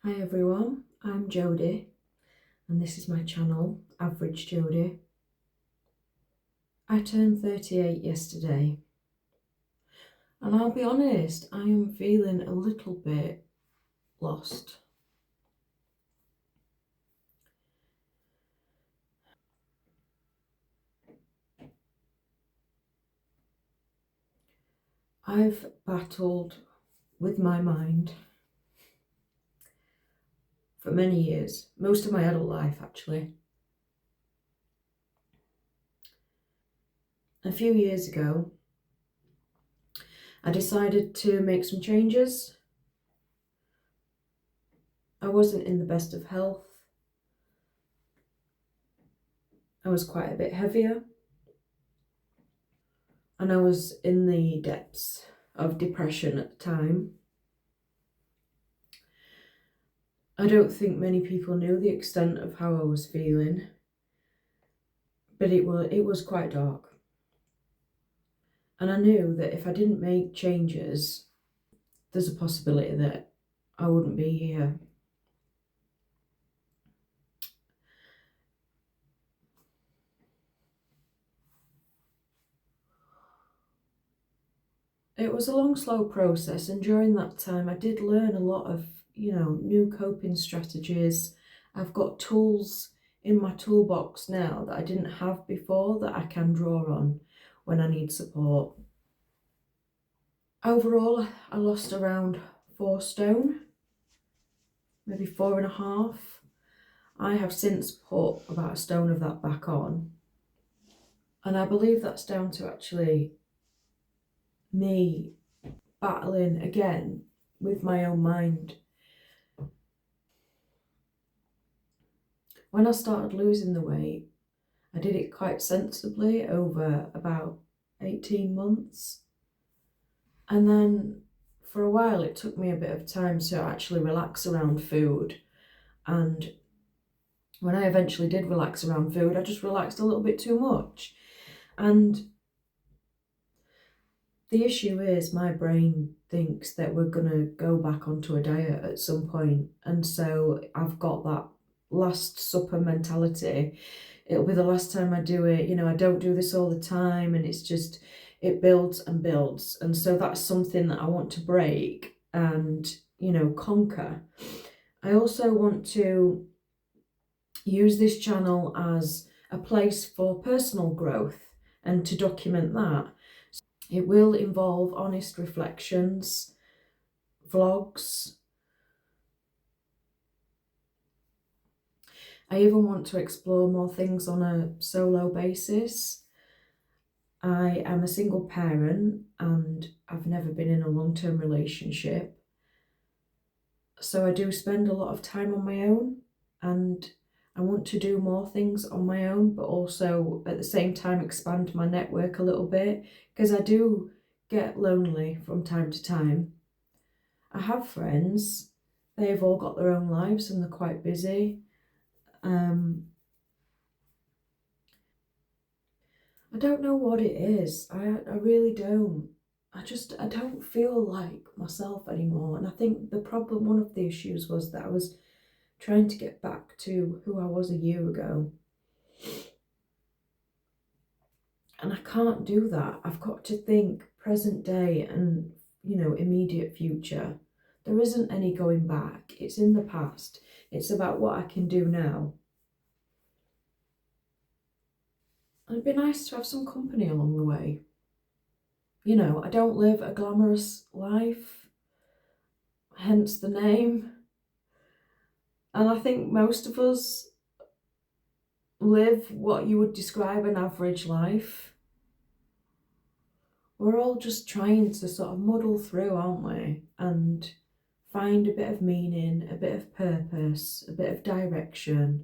Hi everyone, I'm Jodie and this is my channel, Average Jodie. I turned 38 yesterday and I'll be honest, I am feeling a little bit lost. I've battled with my mind for many years, most of my adult life actually. A few years ago, I decided to make some changes. I wasn't in the best of health. I was quite a bit heavier and I was in the depths of depression at the time. I don't think many people knew the extent of how I was feeling, but it was quite dark. And I knew that if I didn't make changes, there's a possibility that I wouldn't be here. It was a long, slow process, and during that time I did learn a lot of, new coping strategies. I've got tools in my toolbox now that I didn't have before that I can draw on when I need support. Overall, I lost around 4 stone, maybe 4.5. I have since put about a stone of that back on. And I believe that's down to actually me battling again with my own mind. When I started losing the weight, I did it quite sensibly over about 18 months. And then for a while, it took me a bit of time to actually relax around food. And when I eventually did relax around food, I just relaxed a little bit too much. And the issue is my brain thinks that we're going to go back onto a diet at some point. And so I've got that last supper mentality. It'll be the last time I do it. I don't do this all the time, and it's just, it builds and builds. And so that's something that I want to break and, conquer. I also want to use this channel as a place for personal growth and to document that. It will involve honest reflections, vlogs. I even want to explore more things on a solo basis. I am a single parent and I've never been in a long-term relationship. So I do spend a lot of time on my own, and I want to do more things on my own, but also at the same time expand my network a little bit, because I do get lonely from time to time. I have friends, they've all got their own lives and they're quite busy. I don't know what it is. I really don't. I don't feel like myself anymore. And I think one of the issues was that I was trying to get back to who I was a year ago. And I can't do that. I've got to think present day and, immediate future. There isn't any going back. It's in the past. It's about what I can do now. And it'd be nice to have some company along the way. I don't live a glamorous life, hence the name. And I think most of us live what you would describe an average life. We're all just trying to sort of muddle through, aren't we? And find a bit of meaning, a bit of purpose, a bit of direction.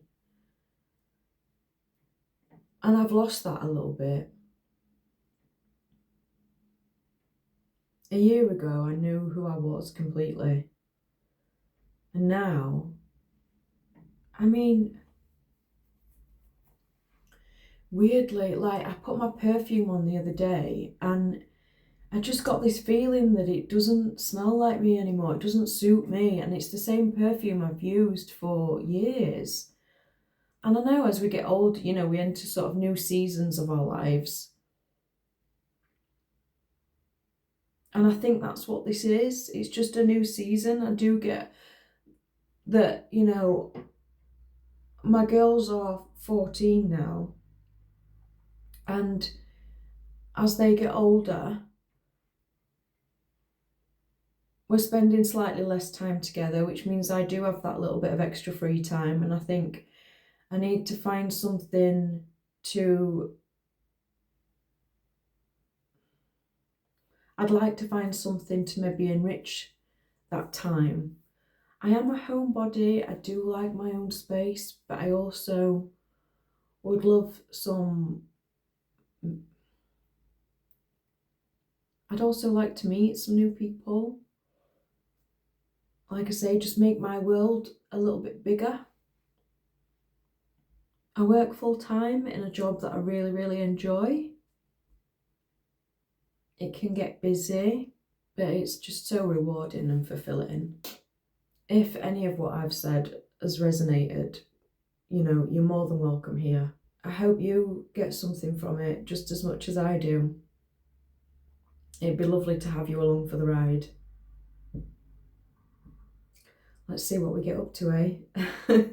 And I've lost that a little bit. A year ago, I knew who I was completely. And now, weirdly, like I put my perfume on the other day and I just got this feeling that it doesn't smell like me anymore. It doesn't suit me. And it's the same perfume I've used for years. And I know as we get older, you know, we enter sort of new seasons of our lives. And I think that's what this is. It's just a new season. I do get that, you know, my girls are 14 now. And as they get older, we're spending slightly less time together, which means I do have that little bit of extra free time. And I think I need to find something to, I'd like to find something to maybe enrich that time. I am a homebody, I do like my own space, but I also would love some, I'd also like to meet some new people. Like I say, just make my world a little bit bigger. I work full time in a job that I really, really enjoy. It can get busy, but it's just so rewarding and fulfilling. If any of what I've said has resonated, you know, you're more than welcome here. I hope you get something from it just as much as I do. It'd be lovely to have you along for the ride. Let's see what we get up to, eh?